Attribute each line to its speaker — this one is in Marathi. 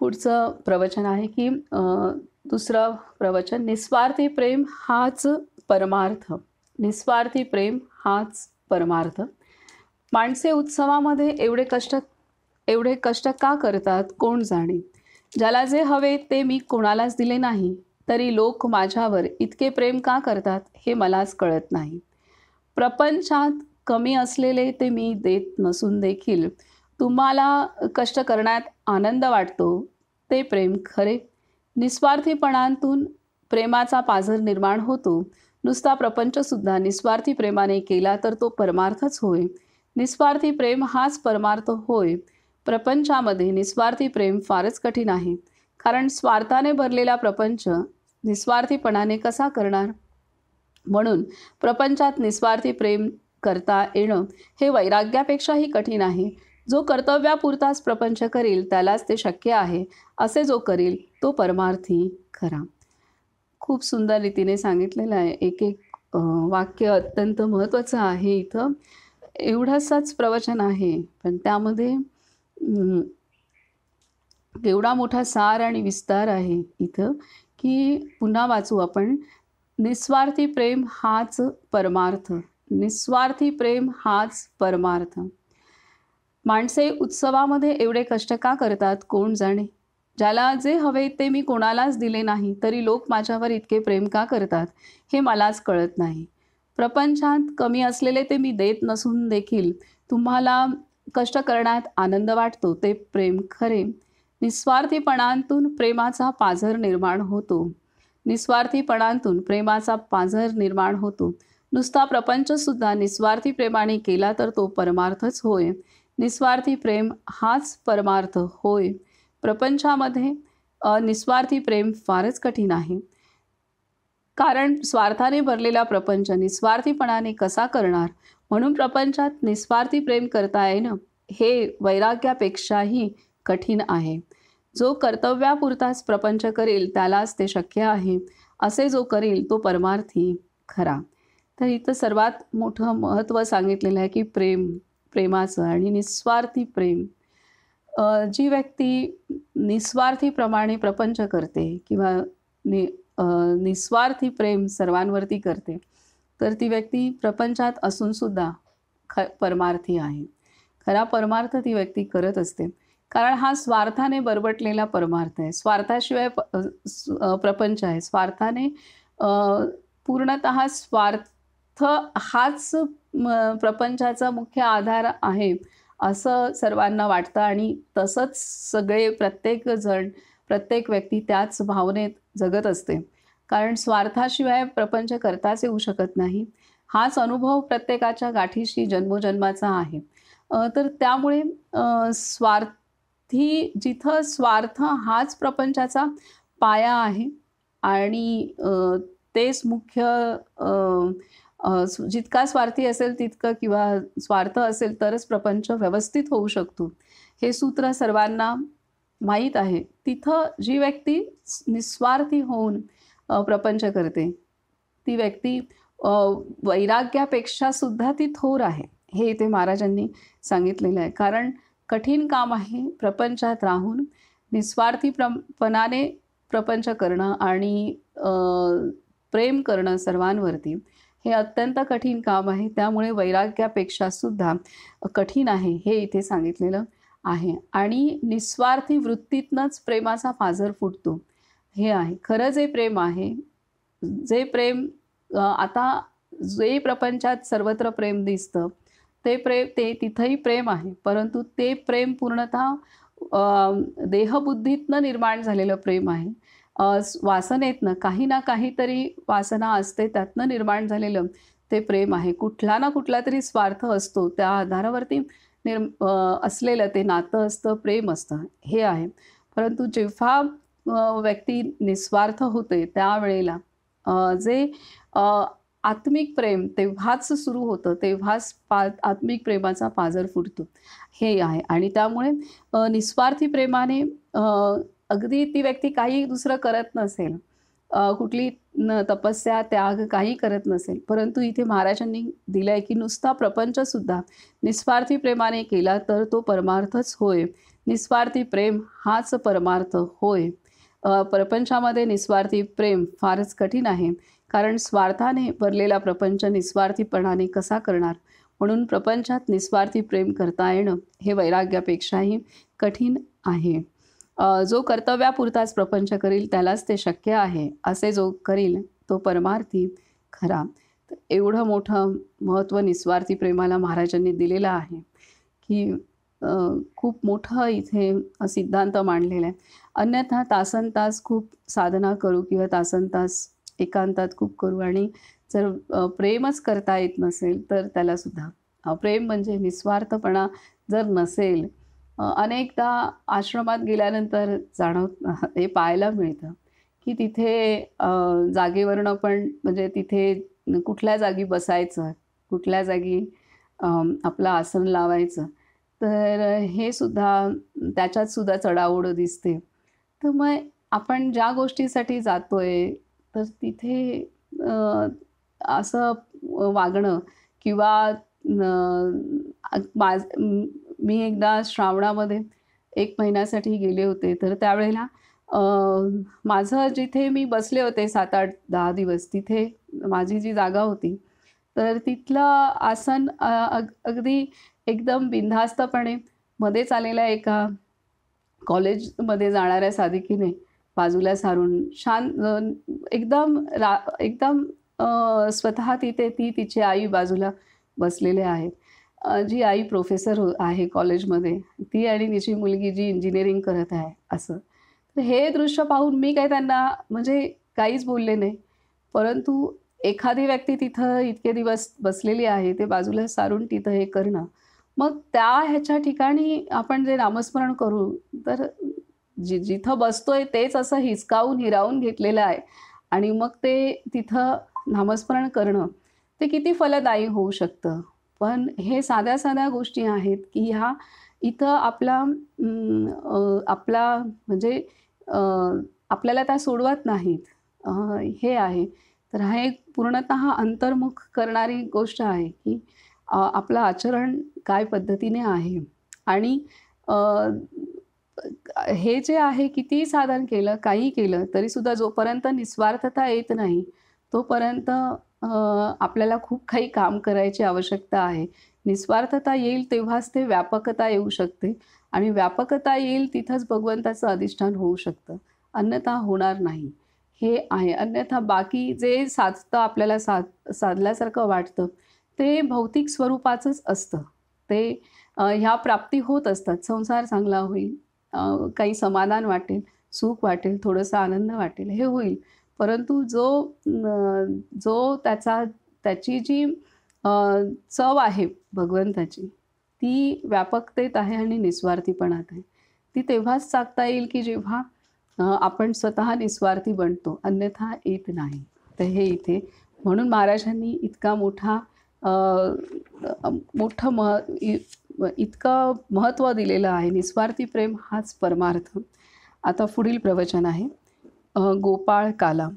Speaker 1: पुढचं प्रवचन आहे की दुसरं प्रवचन, निस्वार्थी प्रेम हाच परमार्थ. निस्वार्थी प्रेम हाच परमार्थ. माणसे उत्सवामध्ये एवढे कष्ट का करतात कोण जाणे. ज्याला जे हवे ते मी कोणालाच दिले नाही, तरी लोक माझ्यावर इतके प्रेम का करतात हे मलाच कळत नाही. प्रपंचात कमी असलेले ते मी देत नसून देखील तुम्हाला कष्ट करण्यात आनंद वाटतो, ते प्रेम खरे. निस्वार्थीपणातून प्रेमाचा पाझर निर्माण होतो. नुसता प्रपंचसुद्धा निस्वार्थी प्रेमाने केला तर तो परमार्थच होय. निस्वार्थी प्रेम हाच परमार्थ होय. प्रपंचामध्ये निस्वार्थी प्रेम फारच कठीण आहे, कारण स्वार्थाने भरलेला प्रपंच निस्वार्थीपणाने कसा करणार. म्हणून प्रपंचात निस्वार्थी प्रेम करता येणं हे वैराग्यापेक्षाही कठीण आहे. जो कर्तव्यापुरताच प्रपंच करील त्यालाच ते शक्य आहे. असे जो करील तो परमार्थी खरा. खूप सुंदर रीतीने सांगितलेलं आहे. एक एक वाक्य अत्यंत महत्त्वाचं आहे. इथं एवढंसंच प्रवचन आहे, पण त्यामध्ये एवढा मोठा सार आणि विस्तार आहे इथं की पुन्हा वाचू आपण. निस्वार्थी प्रेम हाच परमार्थ. निस्वार्थी प्रेम हाच परमार्थ. माणसे उत्सवामध्ये एवढे कष्ट का करतात कोण जाणे. ज्याला जे हवे ते मी कोणालाच दिले नाही, तरी लोक माझ्यावर इतके प्रेम का करतात हे मलाच कळत नाही. प्रपंचात कमी असलेले ते मी देत नसून देखील तुम्हाला कष्ट करण्यात आनंद वाटतो, ते प्रेम खरे. निस्वार्थीपणातून प्रेमाचा पाझर निर्माण होतो. निस्वार्थीपणातून प्रेमाचा पाझर निर्माण होतो. नुसता प्रपंचसुद्धा निस्वार्थी प्रेमाने केला तर तो परमार्थच होय. निस्वार्थी प्रेम हाच परमार्थ होय. प्रपंचामध्ये निस्वार्थी प्रेम फारच कठीण आहे, कारण स्वार्थाने भरलेला प्रपंच निस्वार्थीपणाने कसा करणार. म्हणून प्रपंचात निस्वार्थी प्रेम करता येणं हे वैराग्यापेक्षाही कठीण आहे. जो कर्तव्यापुरताच प्रपंच करेल त्यालाच ते शक्य आहे. असे जो करील तो परमार्थी खरा. तर इथं सर्वात मोठं महत्त्व सांगितलेलं आहे की प्रेमाचं आणि निस्वार्थी प्रेम. जी व्यक्ती निस्वार्थीप्रमाणे प्रपंच करते किंवा निस्वार्थी प्रेम सर्वांवरती करते, तर ती व्यक्ती प्रपंचात असूनसुद्धा परमार्थी आहे. खरा परमार्थ ती व्यक्ती करत असते, कारण हा स्वार्थाने बरबटलेला परमार्थ आहे. स्वार्थाशिवाय प्रपंच आहे. स्वार्थाने पूर्णतः स्वार्थ हाच प्रपंचाचा मुख्य आधार आहे असं सर्वांना वाटतं, आणि तसंच प्रत्येक व्यक्ती त्याच भावनेत जगत असते, कारण स्वार्थाशिवाय प्रपंच करताच येऊ शकत नाही. हाच अनुभव प्रत्येकाच्या गाठीशी जन्मोजन्माचा आहे. तर त्यामुळे जिथं स्वार्थ हाच प्रपंचाचा पाया आहे आणि तेच मुख्य जितका स्वार्थी असेल तितकं किंवा स्वार्थ असेल तरच प्रपंच व्यवस्थित होऊ शकतो, हे सूत्र सर्वांना माहीत आहे. तिथं जी व्यक्ती निस्वार्थी होऊन प्रपंच करते ती व्यक्ती वैराग्यापेक्षा सुद्धा ती थोर आहे, हे इथे महाराजांनी सांगितलेलं आहे. कारण कठीण काम आहे प्रपंचात राहून निस्वार्थीपणाने प्रपंच करणं आणि प्रेम करणं सर्वांवरती, हे अत्यंत कठीण काम आहे. त्यामुळे वैराग्यापेक्षा सुद्धा कठीण आहे हे इथे सांगितलेलं आहे. आणि निस्वार्थी वृत्तीतनंच प्रेमाचा पाझर फुटतो, हे आहे खरं जे प्रेम आहे. जे प्रेम आता जे प्रपंचात सर्वत्र प्रेम दिसतं ते तिथंही प्रेम आहे, परंतु ते प्रेम पूर्णतः देहबुद्धीतनं निर्माण झालेलं प्रेम आहे. वासनेतनं काही ना काहीतरी वासना असते, त्यातनं निर्माण झालेलं ते प्रेम आहे. कुठला ना कुठला तरी स्वार्थ असतो, त्या आधारावरती असलेलं ते नातं असतं, प्रेम असतं, हे आहे. परंतु जेव्हा व्यक्ती निस्वार्थ होते त्यावेळेला जे आत्मिक प्रेम तेव्हाच सुरू होतं, तेव्हाच आत्मिक प्रेमाचा पाझर फुटतो, हे आहे. आणि त्यामुळे निस्वार्थी प्रेमाने अगदी ती व्यक्ती काही दुसरं करत नसेल, कुठली तपस्या त्याग काही करत नसेल, परंतु इथे महाराजांनी दिलं आहे की नुसता प्रपंचसुद्धा निस्वार्थी प्रेमाने केला तर तो परमार्थच होय. निस्वार्थी प्रेम हाच परमार्थ होय. प्रपंचामध्ये निस्वार्थी प्रेम फारच कठीण आहे, कारण स्वार्थाने भरलेला प्रपंच निस्वार्थीपणाने कसा करणार. म्हणून प्रपंचात निस्वार्थी प्रेम करता येणं हे वैराग्यापेक्षाही कठीण आहे. जो कर्तव्यापुरताच प्रपंच करील त्यालाच ते शक्य आहे, असे जो करील तो परमार्थी खरा. तर एवढं मोठं महत्त्व निस्वार्थी प्रेमाला महाराजांनी दिलेलं आहे की खूप मोठं इथे सिद्धांत मांडलेला आहे. अन्यथा तासनतास खूप साधना करू किंवा तासनतास एकांतात खूप करू आणि जर प्रेमच करता येत नसेल तर त्यालासुद्धा प्रेम म्हणजे निस्वार्थपणा जर नसेल, अनेकदा आश्रमात गेल्यानंतर हे पाहायला मिळतं की तिथे जागेवरनं पण म्हणजे तिथे कुठल्या जागी बसायचं, कुठल्या जागी आपलं आसन लावायचं, तर हे सुद्धा त्याच्यात सुद्धा चढाओढ दिसते. तर मग आपण ज्या गोष्टीसाठी जातोय तर तिथे असं वागणं किंवा मी एकदा श्रावणामध्ये 1 महिन्यासाठी गेले होते. तर त्यावेळेला माझं जिथे मी बसले होते 7, 8, 10 दिवस तिथे माझी जी जागा होती, तर तिथलं आसन अगदी एकदम बिनधास्तपणे मध्येच आलेल्या एका कॉलेजमध्ये जाणाऱ्या साधिकेने बाजूला सारून एकदम स्वतः तिथे तिची आई बाजूला बसलेले आहेत. जी आई प्रोफेसर आहे कॉलेजमध्ये, ती आणि तिची मुलगी जी इंजिनिअरिंग करत आहे असं. तर हे दृश्य पाहून मी काही त्यांना म्हणजे काहीच बोलले नाही. परंतु एखादी व्यक्ती तिथं इतके दिवस बसलेली आहे, ते बाजूला सारून तिथं हे करणं. मग ह्याच्या ठिकाणी आपण जे नामस्मरण करू, तर जिथं बसतोय तेच असं हिसकावून हिरावून घेतलेलं आहे आणि मग ते तिथं नामस्मरण करणं, ते किती फलदायी होऊ शकतं. पण हे साध्या-साध्या गोष्टी आहेत, की ह्या इथं आपला म्हणजे अ, आपल्याला त्या सोडवत नाहीत. हे आहे. तर हा एक पूर्णतः अंतर्मुख करणारी गोष्ट आहे, की आपलं आचरण काय पद्धतीने आहे आणि अ, हे जे आहे कितीही साधन केलं, काही केलं, तरीसुद्धा जोपर्यंत निस्वार्थता येत नाही, तोपर्यंत आपल्याला खूप काही काम करायची आवश्यकता आहे. निस्वार्थता येईल तेव्हाच ते व्यापकता येऊ शकते आणि व्यापकता येईल तिथंच भगवंताचं अधिष्ठान होऊ शकतं. अन्यथा होणार नाही. हे आहे. अन्यथा बाकी जे साधतं आपल्याला साधल्यासारखं वाटतं, ते भौतिक स्वरूपाचंच असतं. ते ह्या प्राप्ती होत असतात. संसार चांगला होईल, काही समाधान वाटेल, सुख वाटेल, थोडासा आनंद वाटेल, हे होईल. परंतु जो त्याची जी अ, चव आहे भगवंताची, ती व्यापकतेत आहे आणि निस्वार्थीपणात आहे. ती तेव्हाच चाखता येईल की जेव्हा आपण स्वतः निस्वार्थी बनतो, अन्यथा येत नाही. तर हे इथे म्हणून महाराजांनी इतका मोठा अ, अ, मोठं मह इ इतकं महत्त्व दिलेलं आहे. निस्वार्थी प्रेम हाच परमार्थ. आता पुढील प्रवचन आहे गोपाळ काला.